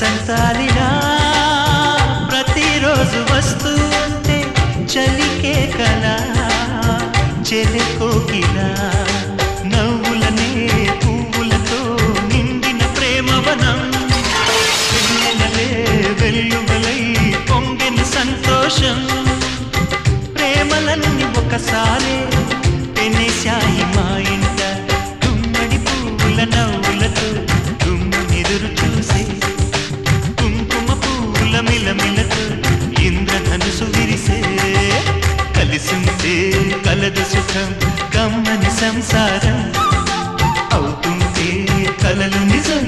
వసంతాలిలా ప్రతిరోజు వస్తూ ఉంటే చలికే కలా చెలి కోకిలా నవ్వులనే పువ్వులతో నిండిన ప్రేమవనం వెన్నెలలే వెల్లువలై పొంగిన సంతోషం ప్రేమలన్నీ ఒకసారే పెనేశాయి మా ఇంట గుమ్మడి పువ్వుల నవ్వులతో గుమ్మెదురు చూసే కుంకుమ పువ్వుల మిలమిలతో ఇంద్రధనుసు విరిసే కలిసుంటే కలదు సుఖం కమ్మని సంసారం అవుతుంటే కలలు నిజం